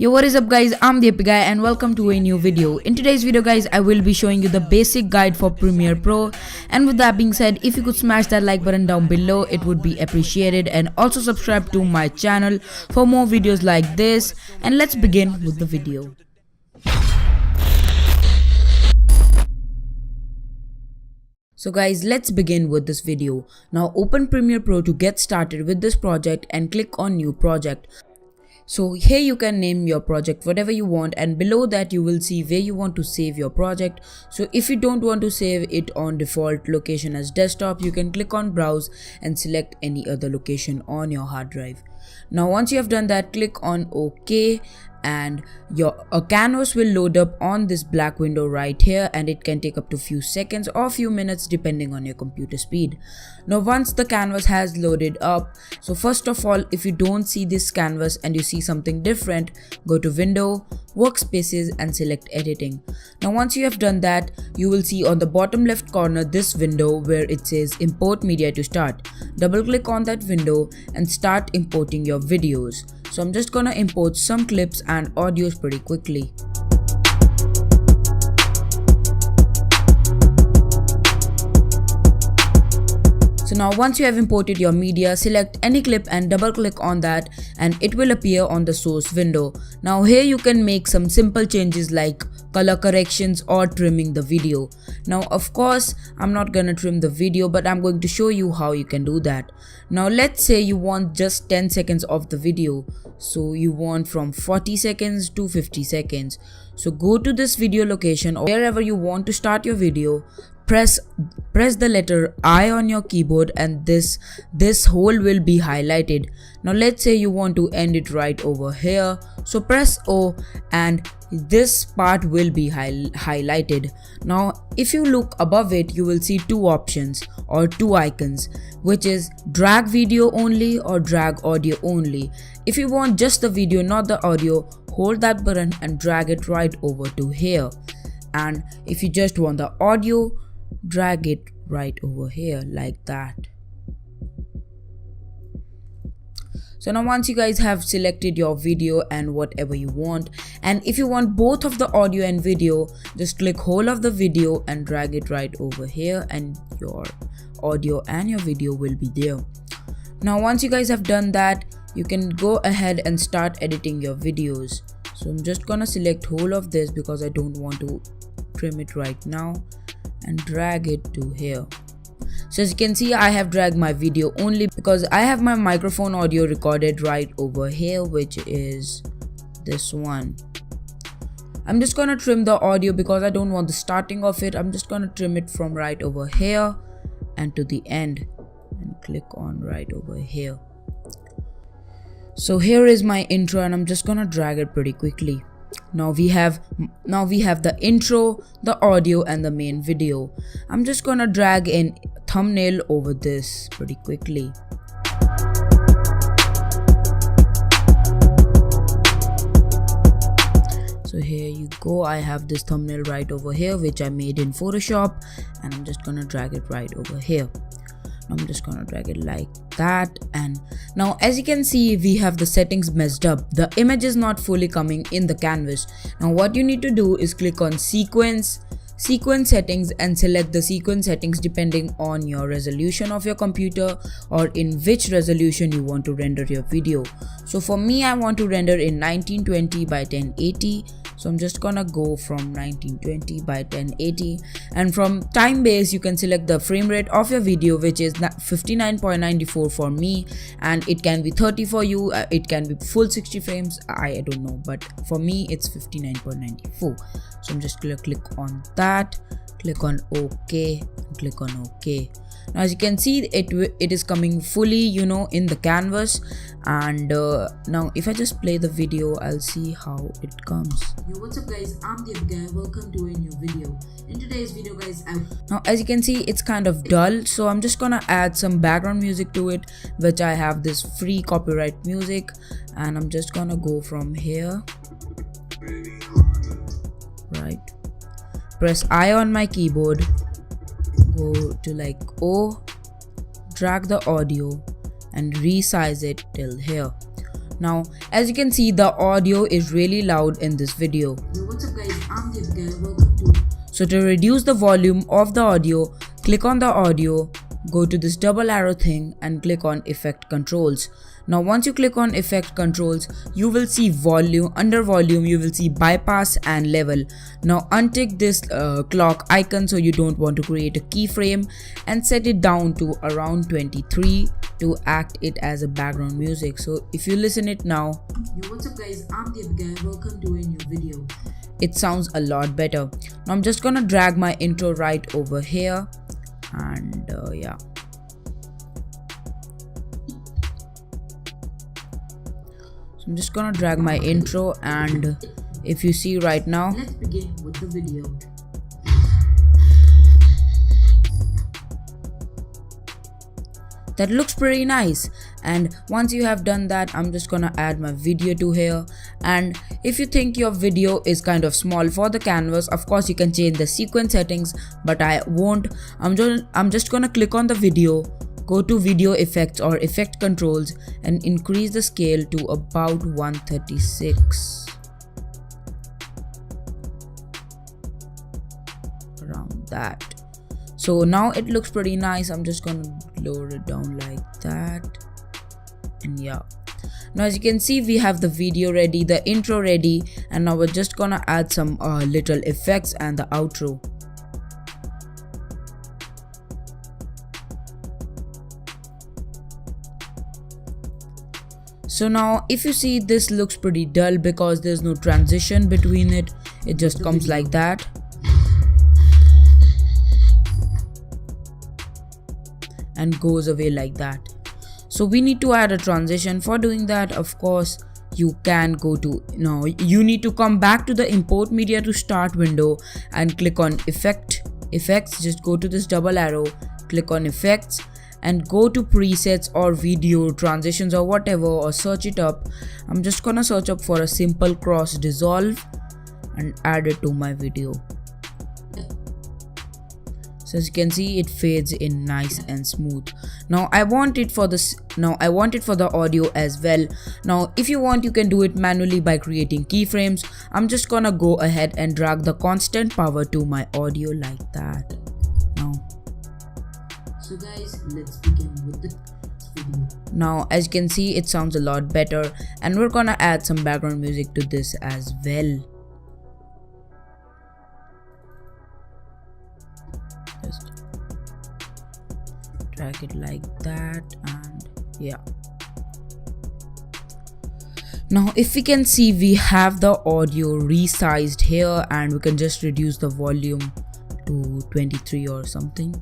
Yo, what is up guys, I'm the Epic Guy and welcome to a new video. In today's video guys, I will be showing you the basic guide for Premiere Pro, and with that being said, if you could smash that like button down below, it would be appreciated, and also subscribe to my channel for more videos like this, and let's begin with the video. So guys, let's begin with this video. Now open Premiere Pro to get started with this project and click on new project. So here you can name your project whatever you want, and below that you will see where you want to save your project. So if you don't want to save it on default location as desktop, you can click on browse and select any other location on your hard drive. Now once you have done that, click on OK, and a canvas will load up on this black window right here, and it can take up to few seconds or few minutes depending on your computer speed. Now once the canvas has loaded up, so first of all, if you don't see this canvas and you see something different, go to Window, Workspaces and select Editing. Now once you have done that, you will see on the bottom left corner this window where it says Import Media to start. Double click on that window and start importing your videos. So I'm just gonna import some clips and audios pretty quickly. So now once you have imported your media, select any clip and double click on that, and it will appear on the source window. Now here you can make some simple changes like color corrections or trimming the video. Now of course I'm not gonna trim the video, but I'm going to show you how you can do that. Now let's say you want just 10 seconds of the video, so you want from 40 seconds to 50 seconds. So go to this video location or wherever you want to start your video, press the letter I on your keyboard, and this hole will be highlighted. Now let's say you want to end it right over here, so press O and this part will be highlighted. Now if you look above it, you will see two options or two icons, which is drag video only or drag audio only. If you want just the video, not the audio, hold that button and drag it right over to here. And if you just want the audio, drag it right over here like that. So now once you guys have selected your video and whatever you want, and if you want both of the audio and video, just click whole of the video and drag it right over here, and your audio and your video will be there. Now once you guys have done that, you can go ahead and start editing your videos. So I'm just gonna select whole of this because I don't want to trim it right now, and drag it to here. So as you can see, I have dragged my video only because I have my microphone audio recorded right over here, which is this one. I'm just gonna trim the audio because I don't want the starting of it. I'm just gonna trim it from right over here and to the end, and click on right over here. So here is my intro, and I'm just gonna drag it pretty quickly. Now we have the intro, the audio and the main video. I'm just gonna drag in thumbnail over this pretty quickly. So here you go, I have this thumbnail right over here which I made in Photoshop, and I'm just gonna drag it right over here. I'm just gonna drag it like that, and now as you can see, we have the settings messed up. The image is not fully coming in the canvas. Now what you need to do is click on sequence settings and select the sequence settings depending on your resolution of your computer or in which resolution you want to render your video. So for me, I want to render in 1920 by 1080. So I'm just gonna go from 1920 by 1080, and from time base you can select the frame rate of your video, which is 59.94 for me, and it can be 30 for you, it can be full 60 frames, I don't know, but for me it's 59.94. So I'm just gonna click on that, click on OK, click on OK. Now as you can see, it is coming fully in the canvas, and now if I just play the video, I'll see how it comes. Yo, what's up guys, I'm the Epic Guy, welcome to a new video. In today's video guys, now as you can see, it's kind of dull, so I'm just gonna add some background music to it, which I have this free copyright music, and I'm just gonna go from here, right, press I on my keyboard, go to like O, drag the audio and resize it till here. Now as you can see, the audio is really loud in this video. Yo, what's up guys, I'm Deepika, welcome to... So to reduce the volume of the audio, click on the audio, go to this double arrow thing and click on effect controls. Now once you click on effect controls, you will see volume. Under volume you will see bypass and level. Now untick this clock icon so you don't want to create a keyframe, and set it down to around 23 to act it as a background music. So if you listen it now, Yo, what's up guys, I'm Deepika, welcome to a new video. it sounds a lot better. Now I'm just gonna drag my intro right over here, and yeah. So I'm just gonna drag my intro, and if you see right now, Let's begin with the video. that looks pretty nice. And once you have done that, I'm just gonna add my video to here. And if you think your video is kind of small for the canvas, of course you can change the sequence settings, but I won't. I'm just gonna click on the video, go to video effects or effect controls, and increase the scale to about 136, around that. So now it looks pretty nice. I'm just gonna lower it down like that, and yeah. Now as you can see, we have the video ready, the intro ready, and now we're just gonna add some little effects and the outro. So now if you see, this looks pretty dull because there's no transition between it. It just comes like that. And goes away like that. So we need to add a transition. For doing that, of course, you can go to, you need to come back to the import media to start window and click on effects. Just go to this double arrow, click on effects, and go to presets or video transitions or whatever, or search it up. I'm just gonna search up for a simple cross dissolve and add it to my video. So as you can see, it fades in nice and smooth. Now I want it for the audio as well. Now if you want, you can do it manually by creating keyframes. I'm just gonna go ahead and drag the constant power to my audio like that. So guys, let's begin with the video. Now as you can see, it sounds a lot better, and we're gonna add some background music to this as well. Just drag it like that, and yeah. Now if we can see, we have the audio resized here, and we can just reduce the volume to 23 or something,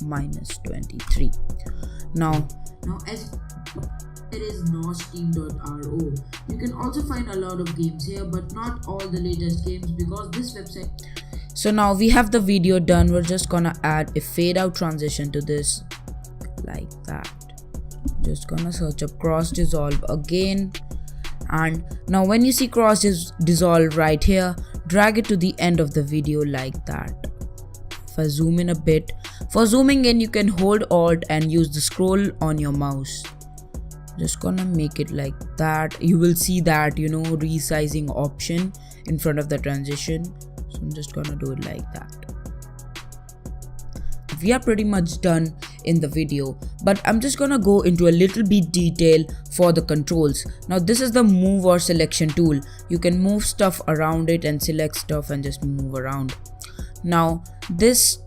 -23. Now as it is nosteam.ro, you can also find a lot of games here, but not all the latest games, because this website. So now we have the video done. We're just gonna add a fade out transition to this like that. Just gonna search up cross dissolve again, and now when you see cross dissolve right here, drag it to the end of the video like that. If I zoom in a bit, for zooming in you can hold Alt and use the scroll on your mouse. Just gonna make it like that. You will see that resizing option in front of the transition. So I'm just gonna do it like that. We are pretty much done in the video, but I'm just gonna go into a little bit detail for the controls. Now this is the move or selection tool. You can move stuff around it and select stuff and just move around. Now this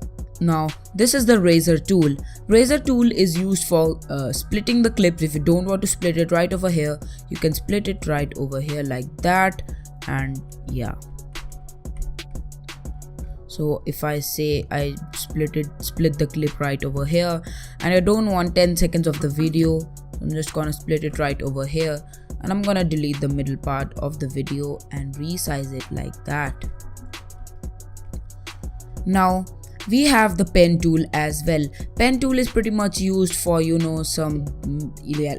is the razor tool. Razor tool is used for splitting the clips. If you don't want to split it right over here, you can split it right over here like that, and yeah. So if I say I split the clip right over here, and I don't want 10 seconds of the video, I'm just gonna split it right over here, and I'm gonna delete the middle part of the video and resize it like that. Now we have the pen tool as well. Pen tool is pretty much used for some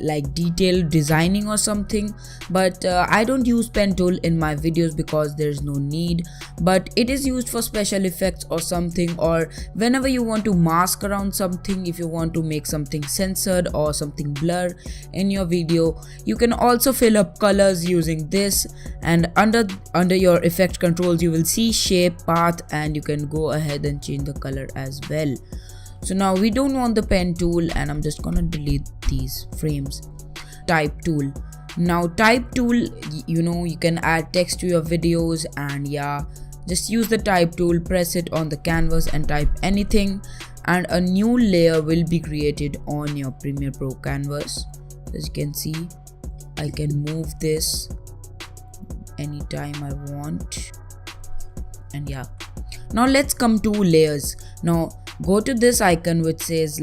like detailed designing or something, but I don't use pen tool in my videos because there's no need, but it is used for special effects or something, or whenever you want to mask around something. If you want to make something censored or something blur in your video, you can also fill up colors using this, and under your effect controls you will see shape, path, and you can go ahead and change the color as well. So now we don't want the pen tool, and I'm just gonna delete these frames. Type tool. Now type tool, you can add text to your videos, and yeah, just use the type tool, press it on the canvas and type anything, and a new layer will be created on your Premiere Pro canvas. As you can see, I can move this anytime I want, and yeah. Now let's come to layers. Now go to this icon which is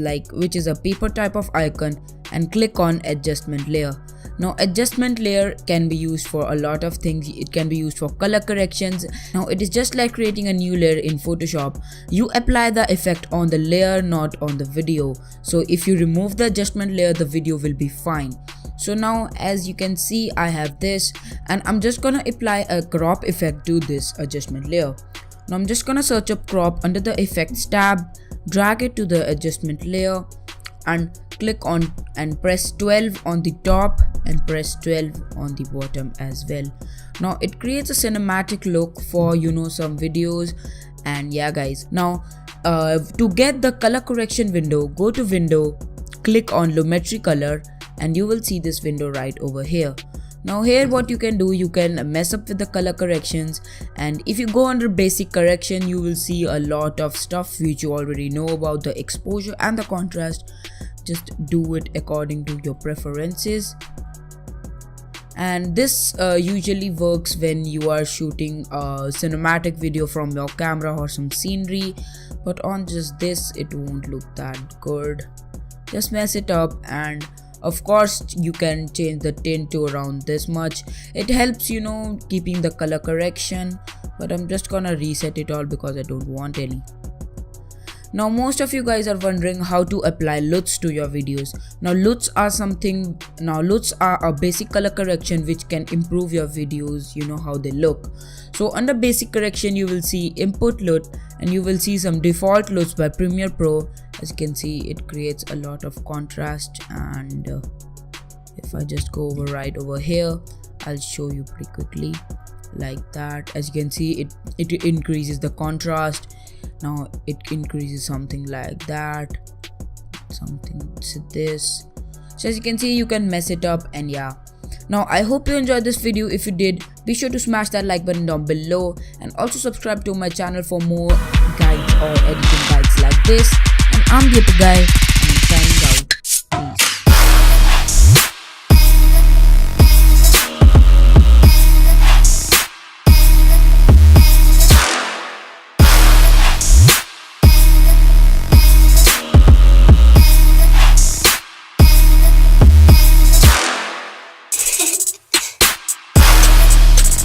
a paper type of icon, and click on adjustment layer. Now adjustment layer can be used for a lot of things. It can be used for color corrections. Now it is just like creating a new layer in Photoshop. You apply the effect on the layer, not on the video. So if you remove the adjustment layer, the video will be fine. So now as you can see, I have this, and I'm just gonna apply a crop effect to this adjustment layer. Now I'm just gonna search up crop under the effects tab, drag it to the adjustment layer, and click on and press 12 on the top and press 12 on the bottom as well. Now it creates a cinematic look for some videos. And yeah guys, now to get the color correction window, go to window, click on Lumetri color, and you will see this window right over here. Now here what you can do, you can mess up with the color corrections, and if you go under basic correction, you will see a lot of stuff which you already know about, the exposure and the contrast. Just do it according to your preferences, and this usually works when you are shooting a cinematic video from your camera or some scenery, but on just this it won't look that good. Just mess it up, and of course you can change the tint to around this much. It helps keeping the color correction, but I'm just gonna reset it all because I don't want any. Now most of you guys are wondering how to apply LUTs to your videos. Now LUTs are a basic color correction which can improve your videos, how they look. So under basic correction you will see input LUT, and you will see some default LUTs by Premiere Pro. As you can see, it creates a lot of contrast, and if I just go right over here, I'll show you pretty quickly like that. As you can see, it increases the contrast. Now it increases something like that, something to this. So as you can see, you can mess it up, and yeah. Now I hope you enjoyed this video. If you did, be sure to smash that like button down below, and also subscribe to my channel for more guides or editing guides like this. And I'm the Guy.